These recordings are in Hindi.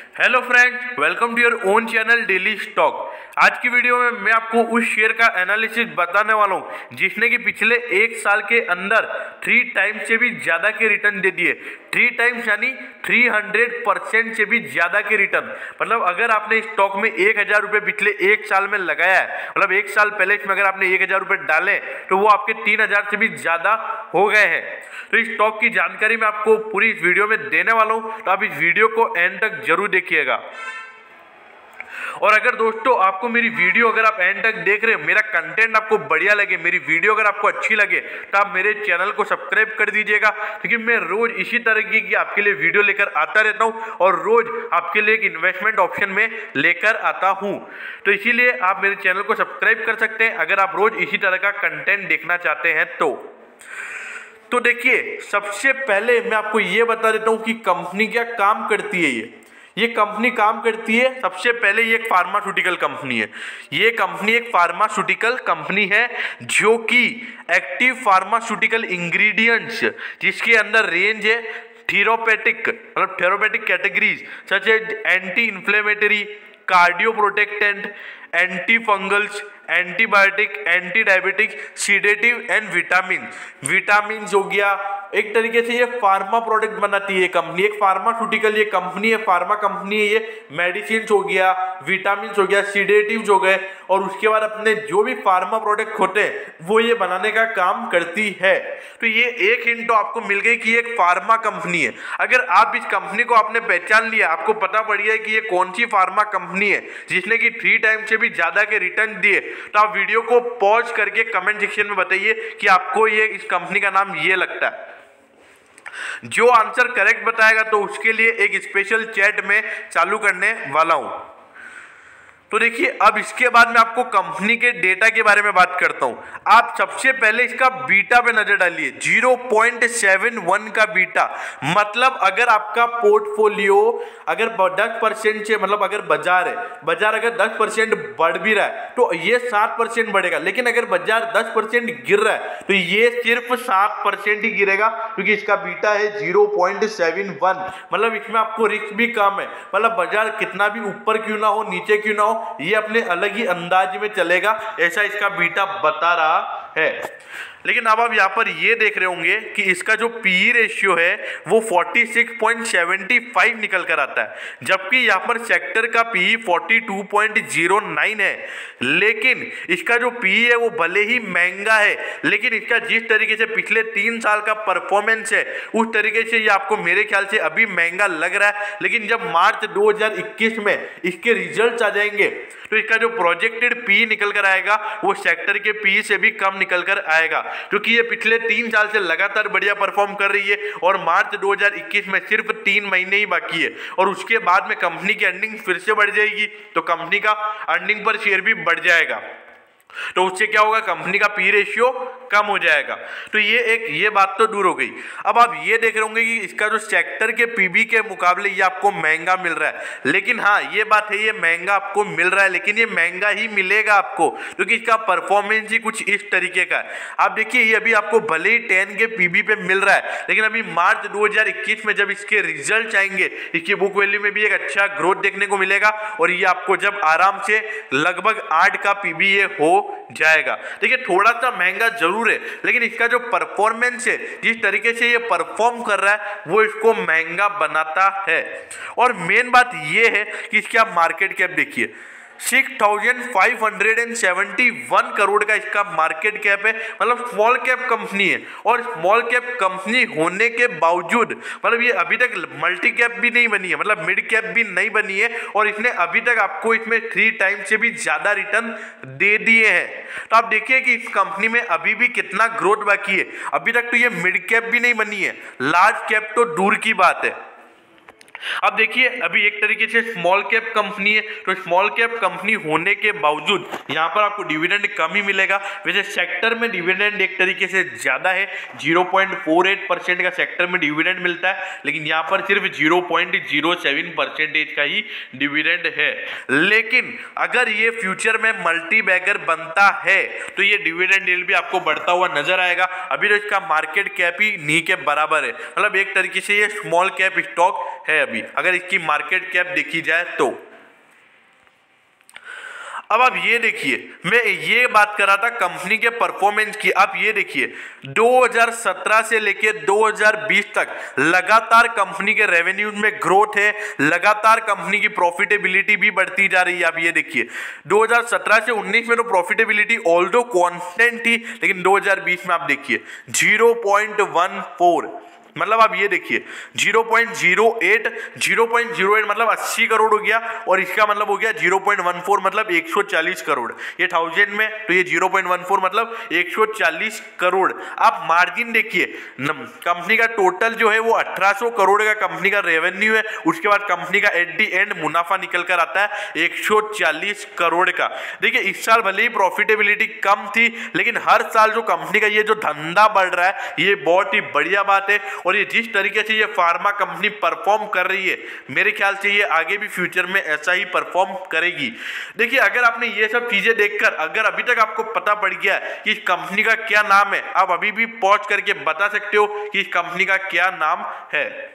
Hello friends, welcome to your own channel daily stock. आज की वीडियो में मैं आपको उस शेयर का एनालिसिस बताने वाला हूं जिसने कि पिछले एक साल के अंदर 3 टाइम्स से भी ज्यादा के रिटर्न दे दिए। 3 टाइम्स यानी 300% से भी ज्यादा के रिटर्न। मतलब अगर आपने स्टॉक में 1000 रुपये पिछले एक साल में लगाया है, मतलब एक साल पहले इसमें अगर आपने 1000 रुपये डाले तो वो आपके 3000 से भी ज्यादा हो गए हैं। तो इस स्टॉक की जानकारी मैं आपको पूरी इस वीडियो में देने वाला हूं, तो आप इस वीडियो को एंड तक जरूर देखिएगा। और अगर दोस्तों आपको मेरी वीडियो अगर आप एंड तक देख रहे हो, मेरा कंटेंट आपको बढ़िया लगे, मेरी वीडियो अगर आपको अच्छी लगे तो आप मेरे चैनल को सब्सक्राइब कर दीजिएगा, क्योंकि मैं रोज इसी तरह की आपके लिए वीडियो लेकर आता रहता हूं और रोज आपके लिए एक इन्वेस्टमेंट ऑप्शन में लेकर आता हूं। तो इसीलिए आप मेरे चैनल को सब्सक्राइब कर सकते हैं अगर आप रोज इसी तरह का कंटेंट देखना चाहते हैं तो देखिए, सबसे पहले मैं आपको ये बता देता हूं कि कंपनी क्या काम करती है। ये कंपनी काम करती है, सबसे पहले ये एक फार्मास्यूटिकल कंपनी है। ये कंपनी एक फार्मास्यूटिकल कंपनी है जो कि एक्टिव फार्मास्यूटिकल इंग्रेडिएंट्स जिसके अंदर रेंज है थेरापेटिक, मतलब therapeutic categories such as anti inflammatory, cardio protectant, anti fungals, antibiotic, anti diabetic, sedative and vitamin हो गया। एक तरीके से ये फार्मा प्रोडक्ट बनाती है कंपनी, एक फार्मास्यूटिकल ये कंपनी है, फार्मा कंपनी है। ये मेडिसिन हो गया, विटामिन हो गया, सीडेटिव हो गए, और उसके बाद अपने जो भी फार्मा प्रोडक्ट होते हैं वो ये बनाने का काम करती है। तो ये एक हिंट तो आपको मिल गई कि एक फार्मा कंपनी है। अगर आप इस कंपनी को आपने पहचान लिया, आपको पता पड़ गया कि ये कौन सी फार्मा कंपनी है जिसने कि 3 टाइम से भी ज्यादा के रिटर्न दिए, तो आप वीडियो को पॉज करके कमेंट सेक्शन में बताइए कि आपको ये इस कंपनी का नाम ये लगता है। जो आंसर करेक्ट बताएगा तो उसके लिए एक स्पेशल चैट में चालू करने वाला हूं। तो देखिए, अब इसके बाद मैं आपको कंपनी के डेटा के बारे में बात करता हूं। आप सबसे पहले इसका बीटा पे नजर डालिए, 0.71 का बीटा। मतलब अगर आपका पोर्टफोलियो अगर 10% से, मतलब अगर बाजार अगर 10% बढ़ भी रहा है तो ये 7% बढ़ेगा, लेकिन अगर बाजार 10% गिर रहा है तो ये सिर्फ 7% ही गिरेगा, क्योंकि इसका बीटा है 0.71। मतलब इसमें आपको रिस्क भी कम है। मतलब बाजार कितना भी ऊपर क्यों ना हो, नीचे क्यों ना हो, ये अपने अलग ही अंदाज में चलेगा, ऐसा इसका बीटा बता रहा है। लेकिन अब आप यहाँ पर ये देख रहे होंगे कि इसका जो पीई रेशियो है वो 46.75 निकल कर आता है, जबकि यहाँ पर सेक्टर का पीई 42.09 है। लेकिन इसका जो पीई है वो भले ही महंगा है, लेकिन इसका जिस तरीके से पिछले 3 साल का परफॉर्मेंस है उस तरीके से ये आपको मेरे ख्याल से अभी महंगा लग रहा है। लेकिन जब मार्च 2021 में इसके रिजल्ट आ जाएंगे तो इसका जो प्रोजेक्टेड पी निकल कर आएगा वो सेक्टर के पी से भी कम निकल कर आएगा, क्योंकि ये पिछले 3 साल से लगातार बढ़िया परफॉर्म कर रही है और मार्च 2021 में सिर्फ 3 महीने ही बाकी है और उसके बाद में कंपनी की अर्निंग फिर से बढ़ जाएगी, तो कंपनी का अर्निंग पर शेयर भी बढ़ जाएगा। तो उससे क्या होगा, कंपनी का पी रेशियो कम हो जाएगा। तो ये बात तो दूर हो गई। अब आप ये देख रहे होंगे कि इसका जो सेक्टर के पीबी के मुकाबले ये आपको महंगा मिल रहा है। लेकिन हाँ, ये बात है, ये महंगा आपको मिल रहा है, लेकिन ये महंगा ही मिलेगा आपको, क्योंकि इसका परफॉर्मेंस ही कुछ इस तरीके का है। आप देखिए, ये अभी आपको भले ही 10 के पीबी पे मिल रहा है, लेकिन अभी मार्च 2021 में जब इसके रिजल्ट आएंगे, इसकी बुक वैल्यू में भी एक अच्छा ग्रोथ देखने को मिलेगा और ये आपको जब आराम से लगभग 8 का पीबी ये हो जाएगा। देखिए, थोड़ा सा महंगा जरूर है, लेकिन इसका जो परफॉर्मेंस है, जिस तरीके से ये परफॉर्म कर रहा है वो इसको महंगा बनाता है। और मेन बात ये है कि इसकी आप मार्केट कैप देखिए, 6571 करोड़ का इसका मार्केट कैप है। मतलब स्मॉल कैप कंपनी है, और स्मॉल कैप कंपनी होने के बावजूद मतलब ये अभी तक मल्टी कैप भी नहीं बनी है, मतलब मिड कैप भी नहीं बनी है, और इसने अभी तक आपको इसमें 3 टाइम से भी ज्यादा रिटर्न दे दिए हैं। तो आप देखिए कि इस कंपनी में अभी भी कितना ग्रोथ बाकी है। अभी तक तो ये मिड कैप भी नहीं बनी है, लार्ज कैप तो दूर की बात है। अब देखिए, अभी एक तरीके से स्मॉल कैप कंपनी है, तो स्मॉल कैप कंपनी होने के बावजूद यहाँ पर आपको डिविडेंड कम ही मिलेगा। वैसे सेक्टर में डिविडेंड एक तरीके से ज्यादा है, 0.48% का सेक्टर में डिविडेंड मिलता है, लेकिन यहाँ पर सिर्फ 0.07% का ही डिविडेंड है। लेकिन अगर ये फ्यूचर में मल्टी बैगर बनता है तो ये डिविडेंड यील्ड भी आपको बढ़ता हुआ नजर आएगा। अभी तो इसका मार्केट कैप ही नहीं के बराबर है, मतलब एक तरीके से ये स्मॉल कैप स्टॉक है। अभी अगर इसकी मार्केट कैप देखी जाए तो। अब आप ये देखिए, मैं ये बात कर रहा था कंपनी के परफॉर्मेंस की। आप ये देखिए 2017 से लेके 2020 तक लगातार कंपनी के रेवेन्यू में ग्रोथ है, लगातार कंपनी की प्रॉफिटेबिलिटी भी बढ़ती जा रही है। आप ये देखिए 2017 से 19 में तो प्रॉफिटेबिलिटी ऑल्दो कांस्टेंट थी, लेकिन 2020 में आप देखिए 0.14, मतलब आप ये देखिए 0.08 मतलब 80 करोड़ हो गया, और इसका मतलब हो गया 0.14 मतलब 140 करोड़। ये 1000 में तो ये 0.14 मतलब 140 करोड़। आप मार्जिन देखिए, कंपनी का टोटल जो है वो 1800 करोड़ का कंपनी का रेवेन्यू है, उसके बाद कंपनी का एट दी एंड मुनाफा निकल कर आता है 140 करोड़ का। देखिए इस साल भले ही प्रॉफिटेबिलिटी कम थी, लेकिन हर साल जो कंपनी का ये जो धंधा बढ़ रहा है ये बहुत ही बढ़िया बात है। और ये जिस तरीके से ये फार्मा कंपनी परफॉर्म कर रही है, मेरे ख्याल से ये आगे भी फ्यूचर में ऐसा ही परफॉर्म करेगी। देखिए अगर आपने ये सब चीजें देखकर अगर अभी तक आपको पता पड़ गया कि इस कंपनी का क्या नाम है, आप अभी भी पॉज करके बता सकते हो कि इस कंपनी का क्या नाम है।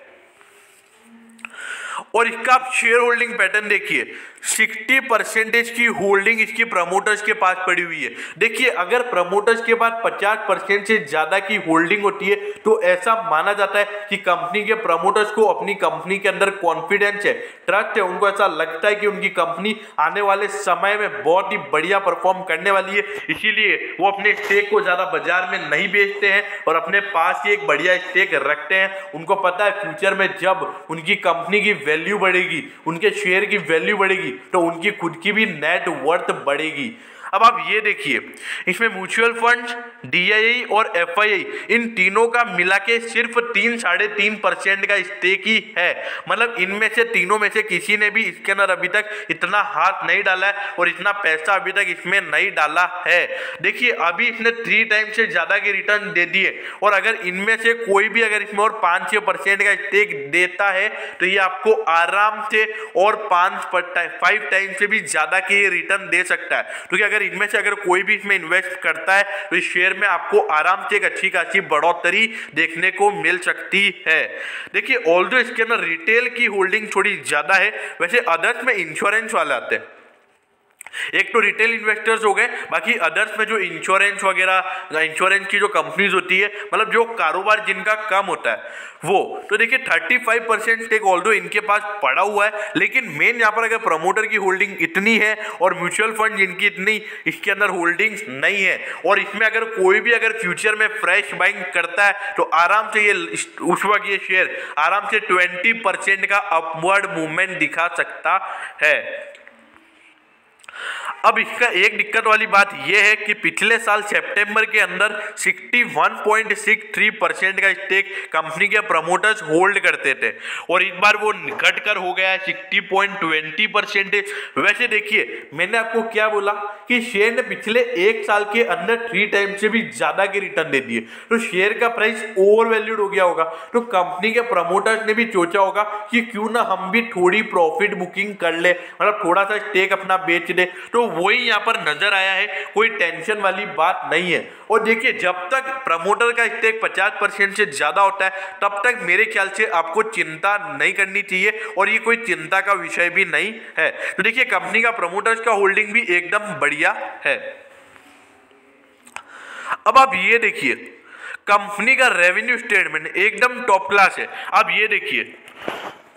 और इसका आप शेयर होल्डिंग पैटर्न देखिए, 60% की होल्डिंग इसकी प्रमोटर्स के पास पड़ी हुई है। देखिए अगर प्रमोटर्स के पास 50% से ज्यादा की होल्डिंग होती है तो ऐसा माना जाता है कि कंपनी के प्रमोटर्स को अपनी कंपनी के अंदर कॉन्फिडेंस है, ट्रस्ट है, उनको ऐसा लगता है कि उनकी कंपनी आने वाले समय में बहुत ही बढ़िया परफॉर्म करने वाली है, इसीलिए वो अपने स्टेक को ज्यादा बाजार में नहीं बेचते हैं और अपने पास ही एक बढ़िया स्टेक रखते हैं। उनको पता है फ्यूचर में जब उनकी कंपनी की वैल्यू बढ़ेगी, उनके शेयर की वैल्यू बढ़ेगी, तो उनकी खुद की भी नेट वर्थ बढ़ेगी। अब आप ये देखिए इसमें म्यूचुअल फंड्स, डीआईआई और एफआईआई इन तीनों का मिला के सिर्फ 3-3.5% का स्टेक ही है। मतलब इनमें से तीनों में से किसी ने भी इसके अंदर अभी तक इतना हाथ नहीं डाला है और इतना पैसा अभी तक इसमें नहीं डाला है। देखिए अभी इसने 3 टाइम से ज्यादा के रिटर्न दे दिए, और अगर इनमें से कोई भी अगर इसमें और 5-6% का स्टेक देता है तो ये आपको आराम से और 5 टाइम से भी ज्यादा के रिटर्न दे सकता है। क्योंकि अगर इनमें से अगर कोई भी इसमें इन्वेस्ट करता है तो इस शेयर में आपको आराम से एक अच्छी खासी बढ़ोतरी देखने को मिल सकती है। देखिए ऑल्दो इसके अंदर रिटेल की होल्डिंग थोड़ी ज्यादा है, वैसे अदर्स में इंश्योरेंस वाले आते हैं। एक तो रिटेल इन्वेस्टर्स हो गए, बाकी अदर्स में जो इंश्योरेंस वगैरह, इंश्योरेंस की जो कंपनीज होती है, मतलब जो कारोबार जिनका कम होता है वो, तो देखिए 35% स्टेक ऑल्दो इनके पास पड़ा हुआ है। लेकिन मेन यहाँ पर अगर प्रमोटर की होल्डिंग इतनी है और म्यूचुअल फंड जिनकी इतनी इसके अंदर होल्डिंग्स नहीं है, और इसमें अगर कोई भी अगर फ्यूचर में फ्रेश बाइंग करता है तो आराम से ये उस वक्त ये शेयर आराम से 20% का अपवर्ड मूवमेंट दिखा सकता है। अब इसका एक दिक्कत वाली बात यह है कि पिछले साल सितंबर के अंदर 61.63% का स्टेक कंपनी के प्रमोटर्स होल्ड करते थे, और इस बार वो घटकर हो गया है 60.20%। वैसे देखिए मैंने आपको क्या बोला कि शेयर ने पिछले एक साल के अंदर 3 टाइम से भी ज्यादा के रिटर्न दे दिए, तो शेयर का प्राइस ओवर वैल्यूड हो गया होगा। तो कंपनी के प्रमोटर्स ने भी सोचा होगा कि क्यों ना हम भी थोड़ी प्रॉफिट बुकिंग कर ले, मतलब थोड़ा सा स्टेक अपना बेच दे। तो वही यहां पर नजर आया है, कोई टेंशन वाली बात नहीं है। और देखिए जब तक प्रमोटर का स्टेक 50% से ज्यादा होता है तब तक मेरे ख्याल से आपको चिंता नहीं करनी चाहिए, और ये कोई चिंता का विषय भी नहीं है। तो देखिए कंपनी का प्रमोटर्स का होल्डिंग भी एकदम बढ़िया है। अब आप ये देखिए कंपनी का रेवेन्यू स्टेटमेंट एकदम टॉप क्लास है। आप ये देखिए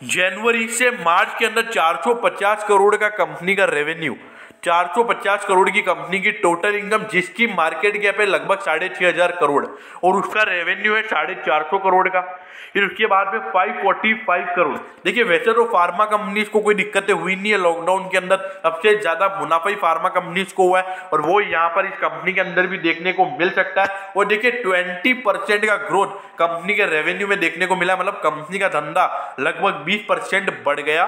जनवरी से मार्च के अंदर 450 करोड़ का कंपनी का रेवेन्यू, 450 करोड़ की कंपनी की टोटल इनकम, जिसकी मार्केट कैप है लगभग 6,500 करोड़, और उसका रेवेन्यू है 450 करोड़ का। फिर उसके बाद में 545 करोड़। देखिए वैसे तो फार्मा कंपनीज को कोई दिक्कतें हुई नहीं है लॉकडाउन के अंदर, सबसे ज्यादा मुनाफा ही फार्मा कंपनीज को हुआ है, और वो यहाँ पर इस कंपनी के अंदर भी देखने को मिल सकता है। और देखिए 20% का ग्रोथ कंपनी के रेवेन्यू में देखने को मिला, मतलब कंपनी का धंधा लगभग 20% बढ़ गया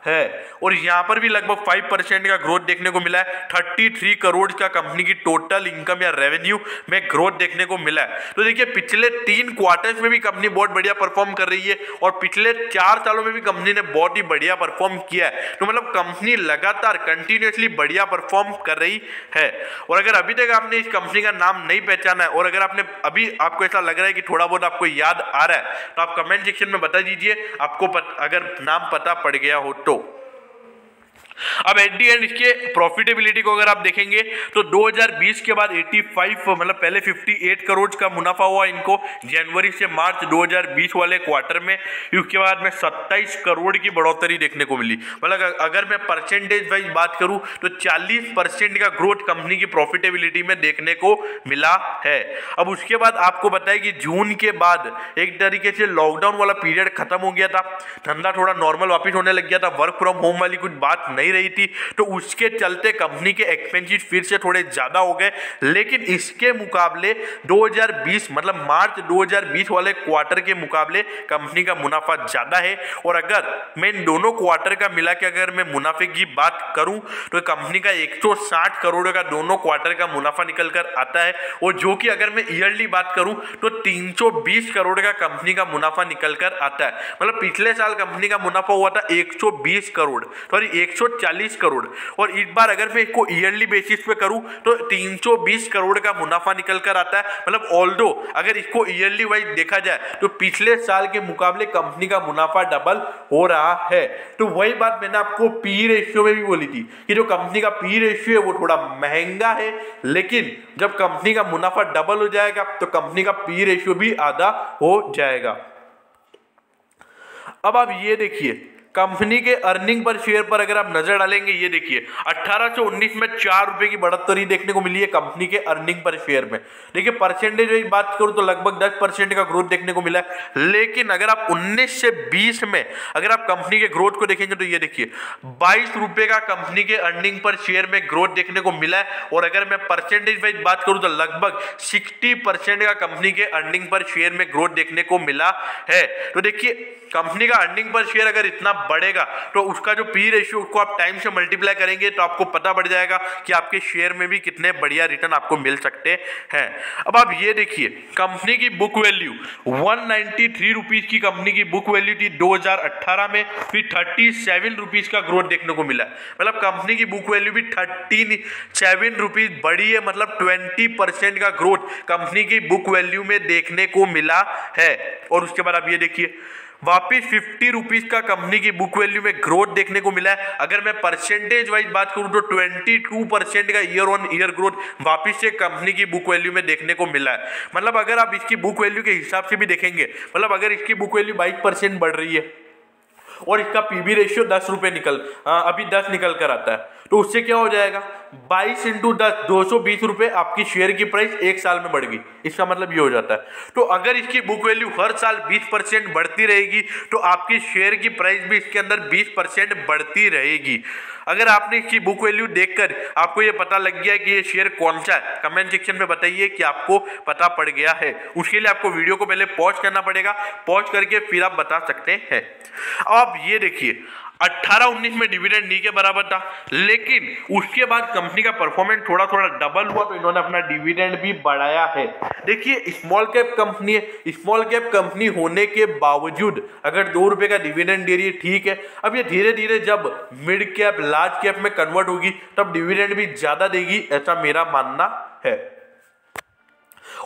है। और यहाँ पर भी लगभग 5% का ग्रोथ देखने को मिला है। 33 करोड़ का कंपनी की टोटल इनकम या रेवेन्यू में ग्रोथ देखने को मिला है। तो देखिए पिछले 3 क्वार्टर्स में भी कंपनी बहुत बढ़िया परफॉर्म कर रही है और पिछले 4 सालों में भी कंपनी ने बहुत ही बढ़िया परफॉर्म किया है। तो मतलब कंपनी लगातार कंटिन्यूअसली बढ़िया परफॉर्म कर रही है। और अगर अभी तक आपने इस कंपनी का नाम नहीं पहचाना है और अगर आपने अभी आपको ऐसा लग रहा है कि थोड़ा बहुत आपको याद आ रहा है तो आप कमेंट सेक्शन में बता दीजिए आपको अगर नाम पता पड़ गया हो तो। अब एट दी एंड इसके प्रॉफिटेबिलिटी को अगर आप देखेंगे तो 2020 के बाद 85 मतलब पहले 58 करोड़ का मुनाफा हुआ इनको जनवरी से मार्च 2020 वाले क्वार्टर में। उसके बाद में 27 करोड़ की बढ़ोतरी देखने को मिली। मतलब अगर मैं परसेंटेज वाइज बात करूं तो 40% का ग्रोथ कंपनी की प्रॉफिटेबिलिटी में देखने को मिला है। अब उसके बाद आपको बताएं कि जून के बाद एक तरीके से लॉकडाउन वाला पीरियड खत्म हो गया था, धंधा थोड़ा नॉर्मल वापस होने लग गया था, वर्क फ्रॉम होम वाली कुछ बात नहीं रही थी, तो उसके चलते कंपनी के एक्सपेंसेस फिर से थोड़े ज्यादा हो गए। लेकिन इसके मुकाबले 2020 मतलब मार्च 2020 वाले क्वार्टर के मुकाबले कंपनी का मुनाफा ज्यादा है। और अगर मैं इन दोनों क्वार्टर का मिला के अगर मैं मुनाफे की बात करूं तो कंपनी का 160 करोड़ का दोनों क्वार्टर का मुनाफा निकल कर आता है। और जो कि अगर मैं ईयरली बात करूं तो 320 करोड़ का कंपनी का मुनाफा निकल कर आता है। मतलब पिछले साल कंपनी का मुनाफा हुआ था 120 करोड़, सॉरी 140 करोड़। और इस बार अगर मैं इसको ईयरली बेसिस पे करूं तो 320 करोड़ का मुनाफा निकल कर आता है। मतलब ऑल्दो अगर इसको ईयरली वाइज देखा जाए तो पिछले साल के मुकाबले कंपनी का मुनाफा डबल हो रहा है। तो वही बात मैंने आपको पी रेशियो में भी बोली थी कि जो कंपनी का पी रेशियो है वो थोड़ा महंगा है, लेकिन जब कंपनी का मुनाफा डबल हो जाएगा तो कंपनी का पी रेशियो भी आधा हो जाएगा। अब आप ये देखिए कंपनी के अर्निंग पर शेयर पर अगर आप नजर डालेंगे, ये देखिए 18 से 19 में 4 रुपए की बढ़ोतरी देखने को मिली है कंपनी के अर्निंग पर शेयर में। देखिए परसेंटेज की बात करूं तो लगभग 10% का ग्रोथ देखने को मिला है। लेकिन अगर आप 19 से 20 में अगर आप कंपनी के ग्रोथ को देखेंगे तो ये देखिए 22 रुपए का कंपनी के अर्निंग पर शेयर में ग्रोथ देखने को मिला है। और अगर मैं परसेंटेज वाइज बात करूं तो लगभग 60% का कंपनी के अर्निंग पर शेयर में ग्रोथ देखने को मिला है। तो देखिए कंपनी का अर्निंग पर शेयर अगर इतना बढ़ेगा तो उसका जो पी रेशियो उसको आप टाइम से मल्टीप्लाई करेंगे तो आपको पता पड़ जाएगा कि आपके शेयर में भी कितने बढ़िया रिटर्न आपको मिल सकते हैं। अब आप ये देखिए कंपनी की बुक वैल्यू 193 रुपीज की कंपनी की बुक वैल्यू थी 2018 में, फिर 37 रुपीज का ग्रोथ देखने को मिला। मतलब कंपनी की बुक वैल्यू भी 37 रुपीज बढ़ी है। मतलब 20% का ग्रोथ कंपनी की बुक वैल्यू में देखने को मिला है। और उसके बाद आप ये देखिए वापिस 50 रुपीज का कंपनी की बुक वैल्यू में ग्रोथ देखने को मिला है। अगर मैं परसेंटेज वाइज बात करूं तो 22% का ईयर ऑन ईयर ग्रोथ वापिस से कंपनी की बुक वैल्यू में देखने को मिला है। मतलब अगर आप इसकी बुक वैल्यू के हिसाब से भी देखेंगे, मतलब अगर इसकी बुक वैल्यू 22% बढ़ रही है और इसका पीबी रेशियो 10 रुपए अभी 10 निकल कर आता है, तो उससे क्या हो जाएगा 22 इंटू 10 220 रुपए आपकी शेयर की प्राइस एक साल में बढ़ गई। इसका मतलब ये हो जाता है। तो अगर इसकी बुक वैल्यू हर साल 20% बढ़ती रहेगी तो आपकी शेयर की प्राइस भी इसके अंदर 20% बढ़ती रहेगी। अगर आपने इसकी बुक वैल्यू देखकर आपको ये पता लग गया कि ये शेयर कौन सा है, कमेंट सेक्शन में बताइए कि आपको पता पड़ गया है। उसके लिए आपको वीडियो को पहले पॉज करना पड़ेगा, पॉज करके फिर आप बता सकते हैं। अब ये देखिए 18-19 में डिविडेंड नी के बराबर था, लेकिन उसके बाद कंपनी का परफॉर्मेंस थोड़ा थोड़ा डबल हुआ तो इन्होंने अपना डिविडेंड भी बढ़ाया है। देखिए स्मॉल कैप कंपनी है, स्मॉल कैप कंपनी होने के बावजूद अगर 2 रुपए का डिविडेंड दे रही है ठीक है। अब ये धीरे धीरे जब मिड कैप लार्ज कैप में कन्वर्ट होगी तब डिविडेंड भी ज्यादा देगी, ऐसा मेरा मानना है।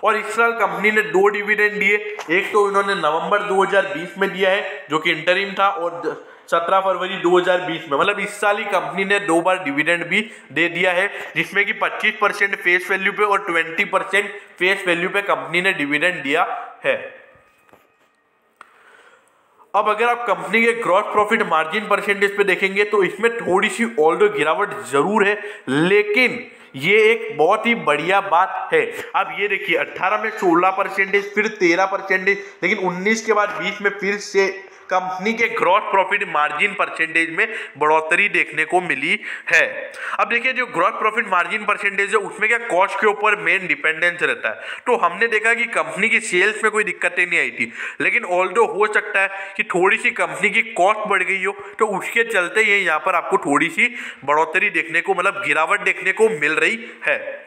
और इस साल कंपनी ने 2 डिविडेंड दिए। एक तो इन्होंने नवंबर 2020 में दिया है जो कि इंटरिम था, और 17 फरवरी 2020 में। मतलब इस साल ही कंपनी ने 2 बार डिविडेंड भी दे दिया है, जिसमें कि 25% फेस वैल्यू पे और 20% फेस वैल्यू पे कंपनी ने डिविडेंड दिया है। अब अगर आप कंपनी के ग्रॉस प्रॉफिट मार्जिन परसेंटेज पे देखेंगे तो इसमें थोड़ी सी ऑल्दो गिरावट जरूर है, लेकिन ये एक बहुत ही बढ़िया बात है। अब ये देखिए 18 में 16%, फिर 13%, लेकिन 19 के बाद 20 में फिर से कंपनी के ग्रॉस प्रॉफिट मार्जिन परसेंटेज में बढ़ोतरी देखने को मिली है। अब देखिए जो ग्रॉस प्रॉफिट मार्जिन परसेंटेज है उसमें क्या कॉस्ट के ऊपर मेन डिपेंडेंस रहता है। तो हमने देखा कि कंपनी की सेल्स में कोई दिक्कतें नहीं आई थी, लेकिन ऑल्दो हो सकता है कि थोड़ी सी कंपनी की कॉस्ट बढ़ गई हो, तो उसके चलते ये यहाँ पर आपको थोड़ी सी बढ़ोतरी देखने को मतलब गिरावट देखने को मिल रही है।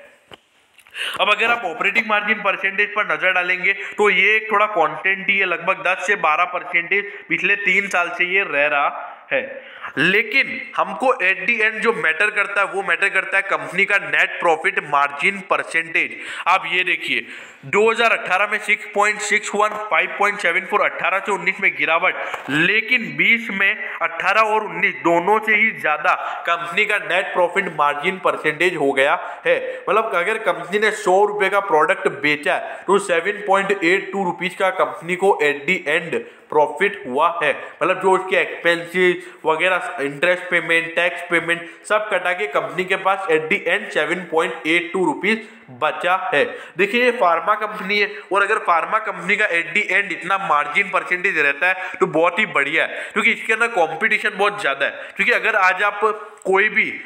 अब अगर आप ऑपरेटिंग मार्जिन परसेंटेज पर नजर डालेंगे तो ये एक थोड़ा कांस्टेंट ही है, लगभग 10 से 12% पिछले 3 साल से ये रह रहा है। लेकिन हमको एट दी एंड जो मैटर करता है वो मैटर करता है कंपनी का नेट प्रॉफिट मार्जिन परसेंटेज। आप ये देखिए 2018 में 6.61, 5.74, 18 से 19 में गिरावट, लेकिन 20 में 18 और 19 दोनों से ही ज्यादा कंपनी का नेट प्रॉफिट मार्जिन परसेंटेज हो गया है। मतलब अगर कंपनी ने 100 रुपए का प्रोडक्ट बेचा तो 7.82 रुपीज का कंपनी को एट दी एंड प्रॉफिट हुआ है। मतलब जो उसके एक्सपेंसेस वगैरह, इंटरेस्ट पेमेंट, टैक्स पेमेंट सब कटा के कंपनी के पास एट दी एंड 7.82 रुपीज बचा है। देखिए ये फार्मा कंपनी है और अगर फार्मा कंपनी का एट दी एंड इतना मार्जिन परसेंटेज रहता है तो बहुत ही बढ़िया है, क्योंकि इसके अंदर कंपटीशन बहुत ज्यादा है। क्योंकि अगर आज आप कोई भी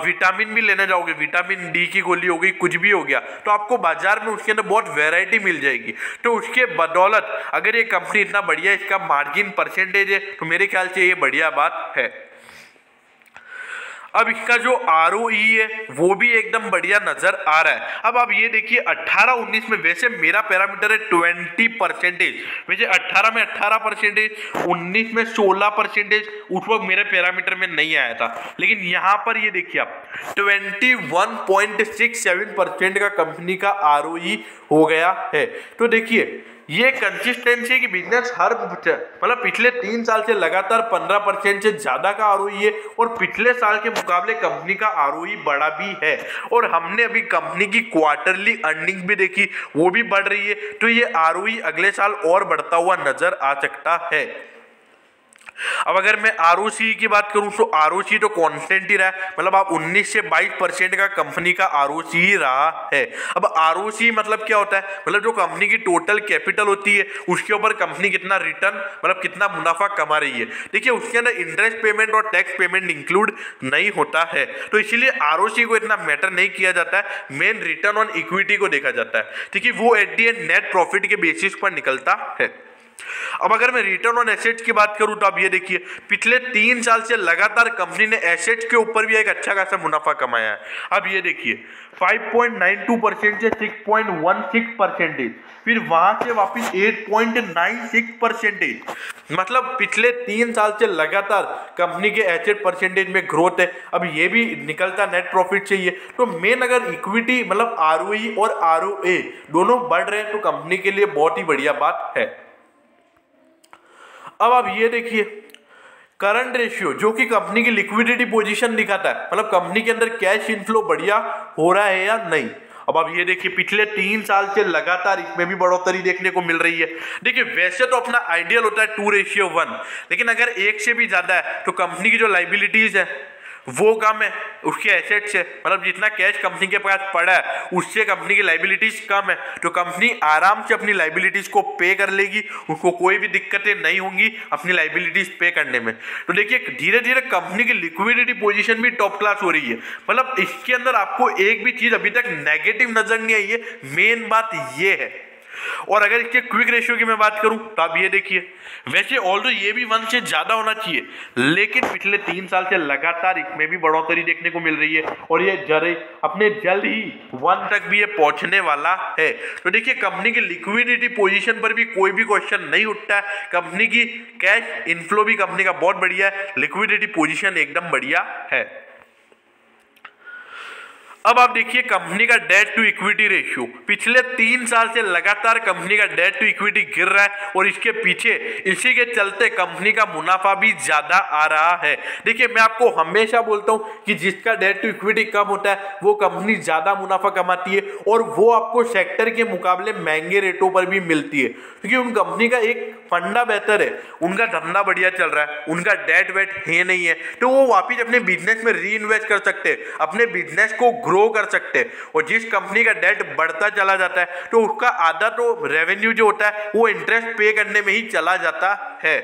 विटामिन भी लेने जाओगे, विटामिन डी की गोली हो गई, कुछ भी हो गया, तो आपको बाजार में उसके अंदर बहुत वैरायटी मिल जाएगी। तो उसके बदौलत अगर ये कंपनी इतना बढ़िया इसका मार्जिन परसेंटेज है तो मेरे ख्याल से ये बढ़िया बात है। अब इसका जो ROE है वो भी एकदम बढ़िया नजर आ रहा है। अब आप ये देखिए 18-19 में वैसे मेरा पैरामीटर है 20%, वैसे 18 में 18%, 19 में 16%, उस वक्त मेरे पैरामीटर में नहीं आया था, लेकिन यहाँ पर ये देखिए आप 21.67% का कंपनी का ROE हो गया है। तो देखिए ये कंसिस्टेंसी की बिजनेस हर मतलब पिछले 3 साल से लगातार 15% से ज्यादा का ROE है और पिछले साल के मुकाबले कंपनी का ROE बढ़ा भी है। और हमने अभी कंपनी की क्वार्टरली अर्निंग भी देखी, वो भी बढ़ रही है। तो ये ROE अगले साल और बढ़ता हुआ नजर आ सकता है। अब अगर मैं ROCE की बात करूं तो ROCE तो कांस्टेंट ही रहा है, मतलब आप 19 से 22% का कंपनी का ROCE रहा है। अब ROCE मतलब क्या होता है, मतलब जो कंपनी की टोटल कैपिटल होती है उसके ऊपर कंपनी कितना रिटर्न मतलब कितना मुनाफा कमा रही है। देखिए उसके अंदर इंटरेस्ट पेमेंट और टैक्स पेमेंट इंक्लूड नहीं होता है, तो इसीलिए ROCE को इतना मैटर नहीं किया जाता है, मेन रिटर्न ऑन इक्विटी को देखा जाता है, क्योंकि वो at the and net profit के बेसिस पर निकलता है। अब अगर मैं रिटर्न ऑन एसेट्स की बात करूं तो आप ये देखिए पिछले 3 साल से लगातार कंपनी ने एसेट्स के ऊपर भी एक अच्छा खासा मुनाफा कमाया है। अब ये देखिए 5.92% से 6.16%, फिर वहां से वापस 8.96%, मतलब पिछले 3 साल से लगातार कंपनी के एसेट परसेंटेज में ग्रोथ है। अब ये भी निकलता नेट प्रॉफिट से ही है। तो मेन अगर इक्विटी मतलब ROE और ROA दोनों बढ़ रहे हैं तो कंपनी के लिए बहुत ही बढ़िया बात है। अब आप ये देखिए करंट रेशियो जो कि कंपनी की लिक्विडिटी पोजीशन दिखाता है, मतलब कंपनी के अंदर कैश इनफ्लो बढ़िया हो रहा है या नहीं। अब आप ये देखिए पिछले 3 साल से लगातार इसमें भी बढ़ोतरी देखने को मिल रही है। देखिए वैसे तो अपना आइडियल होता है 2:1, लेकिन अगर 1 से भी ज्यादा है तो कंपनी की जो लाइबिलिटीज है वो कम है उसके एसेट्स है, मतलब जितना कैश कंपनी के पास पड़ा है उससे कंपनी की लाइबिलिटीज कम है, तो कंपनी आराम से अपनी लाइबिलिटीज को पे कर लेगी, उसको कोई भी दिक्कतें नहीं होंगी अपनी लाइबिलिटीज पे करने में। तो देखिए धीरे धीरे कंपनी की लिक्विडिटी पोजीशन भी टॉप क्लास हो रही है, मतलब इसके अंदर आपको एक भी चीज अभी तक नेगेटिव नजर नहीं आई है, मेन बात ये है। और अगर इसके क्विक रेशियो की मैं बात करूं तो आप ये देखिए वैसे ऑल्दो ये भी 1 से ज्यादा होना चाहिए, लेकिन पिछले 3 साल से लगातार इसमें भी बढ़ोतरी देखने को मिल रही है और ये अपने जल्द ही 1 तक भी ये पहुंचने वाला है। तो देखिए कंपनी की लिक्विडिटी पोजीशन पर भी कोई भी क्वेश्चन नहीं उठता है, कंपनी की कैश इनफ्लो भी कंपनी का बहुत बढ़िया है, लिक्विडिटी पोजीशन एकदम बढ़िया है। अब आप देखिए कंपनी का डेट टू इक्विटी रेशियो पिछले 3 साल से लगातार कंपनी का डेट टू इक्विटी गिर रहा है और इसके पीछे इसी के चलते कंपनी का मुनाफा भी ज्यादा आ रहा है। देखिए मैं आपको हमेशा बोलता हूं कि जिसका डेट टू इक्विटी कम होता है वो कंपनी ज्यादा मुनाफा कमाती है और वो आपको सेक्टर के मुकाबले महंगे रेटों पर भी मिलती है, क्योंकि उन कंपनी का एक फंडा बेहतर है, उनका धंधा बढ़िया चल रहा है, उनका डेट वेट है नहीं है, तो वो वापिस अपने बिजनेस में री इन्वेस्ट कर सकते हैं, अपने बिजनेस को ग्रो कर सकते हैं। और जिस कंपनी का डेट बढ़ता चला जाता है तो उसका आधा तो रेवेन्यू जो होता है वो इंटरेस्ट पे करने में ही चला जाता है।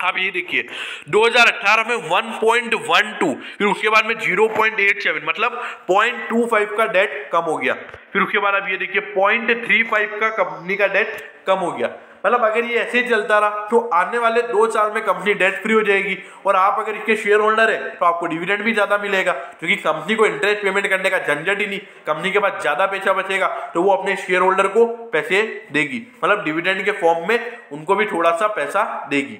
आप ये देखिए 2018 में 1.12, फिर उसके बाद में 0.87, मतलब 0.25 का डेट कम हो गया। फिर उसके बाद आप ये देखिए 0.35 का कंपनी का डेट कम हो गया। मतलब अगर ये ऐसे ही चलता रहा तो आने वाले 2 साल में कंपनी डेट फ्री हो जाएगी, और आप अगर इसके शेयर होल्डर है तो आपको डिविडेंड भी ज्यादा मिलेगा, क्योंकि कंपनी को इंटरेस्ट पेमेंट करने का झंझट ही नहीं, कंपनी के पास ज्यादा पैसा बचेगा तो वो अपने शेयर होल्डर को पैसे देगी, मतलब डिविडेंड के फॉर्म में उनको भी थोड़ा सा पैसा देगी।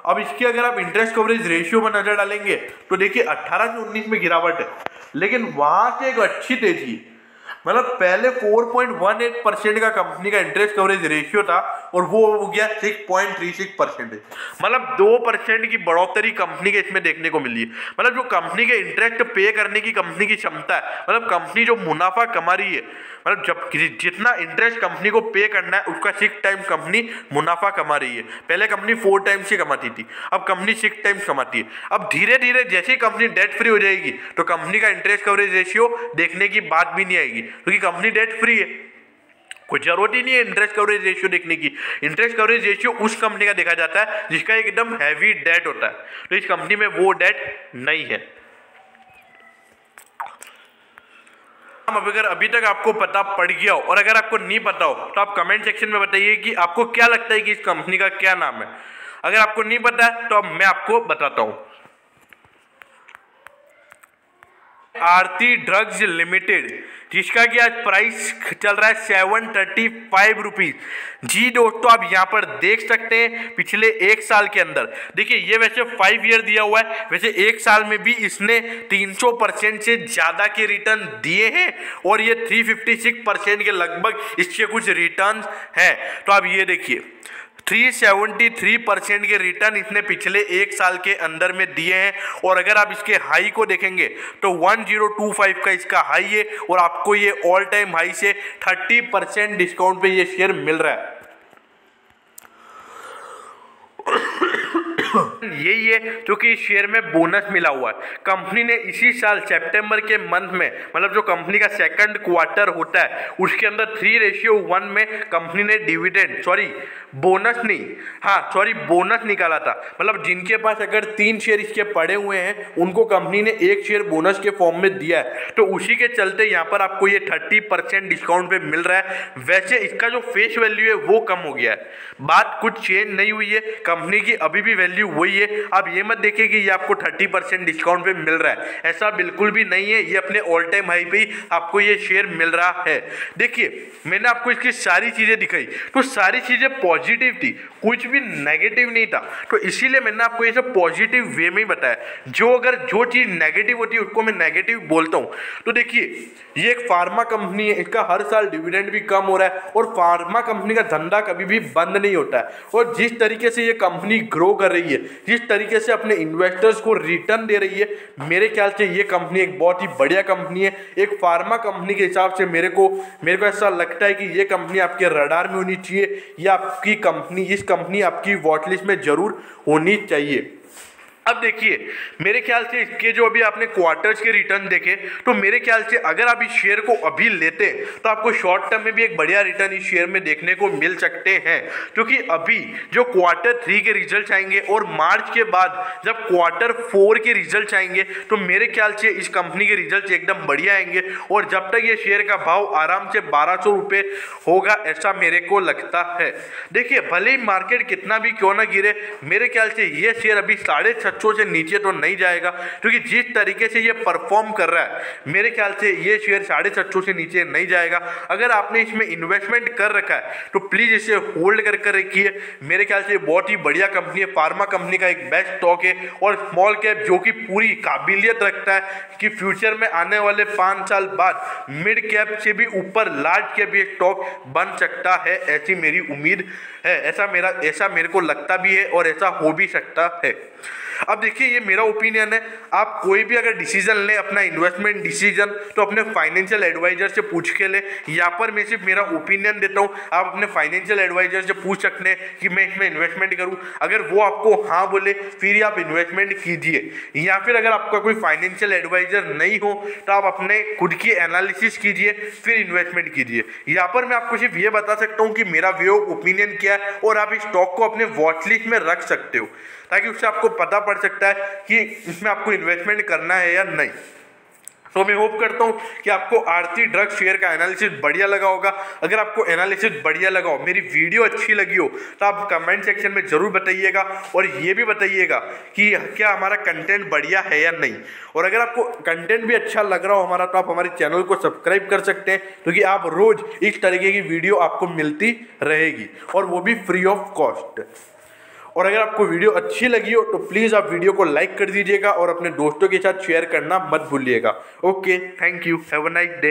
अब इसकी अगर आप इंटरेस्ट कवरेज रेशियो पर नजर डालेंगे तो देखिए 18 से 19 में गिरावट है, लेकिन वहां से एक अच्छी तेजी है। मतलब पहले 4.18% का कंपनी का इंटरेस्ट कवरेज रेशियो था और वो हो गया 6.36%। मतलब 2% की बढ़ोतरी कंपनी के इसमें देखने को मिली है। मतलब जो कंपनी के इंटरेस्ट पे करने की कंपनी की क्षमता है, मतलब कंपनी जो मुनाफा कमा रही है, मतलब जब जितना इंटरेस्ट कंपनी को पे करना है उसका 6 टाइम्स कंपनी मुनाफा कमा रही है। पहले कंपनी 4 टाइम्स ही कमाती थी, अब कंपनी 6 टाइम्स कमाती है। अब धीरे धीरे जैसे ही कंपनी डेट फ्री हो जाएगी तो कंपनी का इंटरेस्ट कवरेज रेशियो देखने की बात भी नहीं आएगी, क्योंकि कंपनी डेट फ्री है, कोई जरूरत ही नहीं है इंटरेस्ट कवरेज रेशियो देखने की। इंटरेस्ट कवरेज रेशियो उस कंपनी का देखा जाता है जिसका एकदम हैवी डेट होता है, तो इस कंपनी में वो डेट नहीं है। अब अगर अभी तक आपको पता पड़ गया हो, और अगर आपको नहीं पता हो तो आप कमेंट सेक्शन में बताइए कि आपको क्या लगता है कि इस कंपनी का क्या नाम है। अगर आपको नहीं पता है तो अब मैं आपको बताता हूं। आरती ड्रग्स लिमिटेड, जिसका कि आज प्राइस चल रहा है 735 रुपीज। जी दोस्तों, आप यहाँ पर देख सकते हैं पिछले 1 साल के अंदर, देखिए ये वैसे 5 ईयर दिया हुआ है, वैसे 1 साल में भी इसने 300% से ज्यादा के रिटर्न दिए हैं, और ये 356% के लगभग इसके कुछ रिटर्न है। तो आप ये देखिए 373% के रिटर्न इसने पिछले 1 साल के अंदर में दिए हैं। और अगर आप इसके हाई को देखेंगे तो 1025 का इसका हाई है, और आपको ये ऑल टाइम हाई से 30% डिस्काउंट पे ये शेयर मिल रहा है। यही है क्योंकि इस शेयर में बोनस मिला हुआ है। कंपनी ने इसी साल सितंबर के मंथ में, मतलब जो कंपनी का सेकंड क्वार्टर होता है उसके अंदर 3:1 में कंपनी ने डिविडेंड बोनस निकाला था। मतलब जिनके पास अगर 3 शेयर इसके पड़े हुए हैं उनको कंपनी ने 1 शेयर बोनस के फॉर्म में दिया है, तो उसी के चलते यहाँ पर आपको ये 30% डिस्काउंट पे मिल रहा है। वैसे इसका जो फेस वैल्यू है वो कम हो गया है, बात कुछ चेंज नहीं हुई है, कंपनी की अभी भी वैल्यू वही है। आप ये मत देखिए कि ये आपको 30% डिस्काउंट पे मिल रहा है, ऐसा बिल्कुल भी नहीं है। ये अपने ऑल टाइम हाई पे ही आपको ये शेयर मिल रहा है। देखिए मैंने आपको इसकी सारी चीजें दिखाई, तो सारी चीजें पॉजिटिव थी, कुछ भी नेगेटिव नहीं था, तो इसीलिए मैंने आपको ये सब पॉजिटिव वे में ही बताया। जो चीज नेगेटिव होती है उसको मैं नेगेटिव बोलता हूँ। तो देखिए ये एक फार्मा कंपनी है, इसका हर साल डिविडेंड भी कम हो रहा है, और फार्मा कंपनी का धंधा कभी भी बंद नहीं होता है। और जिस तरीके से ये कंपनी ग्रो कर रही है, जिस तरीके से अपने इन्वेस्टर्स को रिटर्न दे रही है, मेरे ख्याल से ये कंपनी एक बहुत ही बढ़िया कंपनी है। एक फार्मा कंपनी के हिसाब से मेरे को ऐसा लगता है कि ये कंपनी आपके रडार में होनी चाहिए, या आपकी कंपनी इस कंपनी आपकी वॉचलिस्ट में जरूर होनी चाहिए। अब देखिए मेरे ख्याल से इसके जो अभी आपने क्वार्टर्स के रिटर्न देखे, तो मेरे ख्याल से अगर आप इस शेयर को अभी लेते तो आपको शॉर्ट टर्म में भी एक बढ़िया रिटर्न इस शेयर में देखने को मिल सकते हैं, क्योंकि अभी जो Q3 के रिजल्ट आएंगे और मार्च के बाद जब Q4 के रिजल्ट आएंगे, तो मेरे ख्याल से इस कंपनी के रिजल्ट एकदम बढ़िया आएंगे। और जब तक ये शेयर का भाव आराम से 1200 रुपये होगा, ऐसा मेरे को लगता है। देखिए भले ही मार्केट कितना भी क्यों ना गिरे, मेरे ख्याल से ये शेयर अभी 650 से नीचे तो नहीं जाएगा, क्योंकि जिस तरीके से ये परफॉर्म कर रहा है, मेरे ख्याल से ये शेयर 750 से नीचे नहीं जाएगा। अगर आपने इसमें इन्वेस्टमेंट कर रखा है तो प्लीज इसे होल्ड कर रखिए। मेरे ख्याल से बहुत ही बढ़िया कंपनी है, फार्मा कंपनी का एक बेस्ट स्टॉक है, और स्मॉल कैप जो कि पूरी काबिलियत रखता है कि फ्यूचर में आने वाले 5 साल बाद मिड कैप से भी ऊपर लार्ज कैप ये स्टॉक बन सकता है, ऐसी मेरी उम्मीद है। ऐसा मेरे को लगता भी है और ऐसा हो भी सकता है। अब देखिए ये मेरा ओपिनियन है, आप कोई भी अगर डिसीजन लें अपना इन्वेस्टमेंट डिसीजन तो अपने फाइनेंशियल एडवाइजर से पूछ के ले। यहाँ पर मैं सिर्फ मेरा ओपिनियन देता हूँ, आप अपने फाइनेंशियल एडवाइजर से पूछ सकते हैं कि मैं इसमें इन्वेस्टमेंट करूँ। अगर वो आपको हाँ बोले फिर ही आप इन्वेस्टमेंट कीजिए, या फिर अगर आपका कोई फाइनेंशियल एडवाइजर नहीं हो तो आप अपने खुद की एनालिसिस कीजिए फिर इन्वेस्टमेंट कीजिए। यहाँ पर मैं आपको सिर्फ ये बता सकता हूँ कि मेरा वे ऑफ ओपिनियन क्या है, और आप इस स्टॉक को अपने वॉच लिस्ट में रख सकते हो ताकि उससे आपको पता पड़ सकता है कि इसमें आपको इन्वेस्टमेंट करना है या नहीं। तो मैं होप करता हूँ कि आपको आरती ड्रग्स शेयर का एनालिसिस बढ़िया लगा होगा। अगर आपको एनालिसिस बढ़िया लगा हो, मेरी वीडियो अच्छी लगी हो, तो आप कमेंट सेक्शन में जरूर बताइएगा, और ये भी बताइएगा कि क्या हमारा कंटेंट बढ़िया है या नहीं। और अगर आपको कंटेंट भी अच्छा लग रहा हो हमारा, तो आप हमारे चैनल को सब्सक्राइब कर सकते हैं, क्योंकि आप रोज इस तरीके की वीडियो आपको मिलती रहेगी, और वो भी फ्री ऑफ कॉस्ट। और अगर आपको वीडियो अच्छी लगी हो तो प्लीज़ आप वीडियो को लाइक कर दीजिएगा और अपने दोस्तों के साथ शेयर करना मत भूलिएगा। Okay, thank you, have a nice day.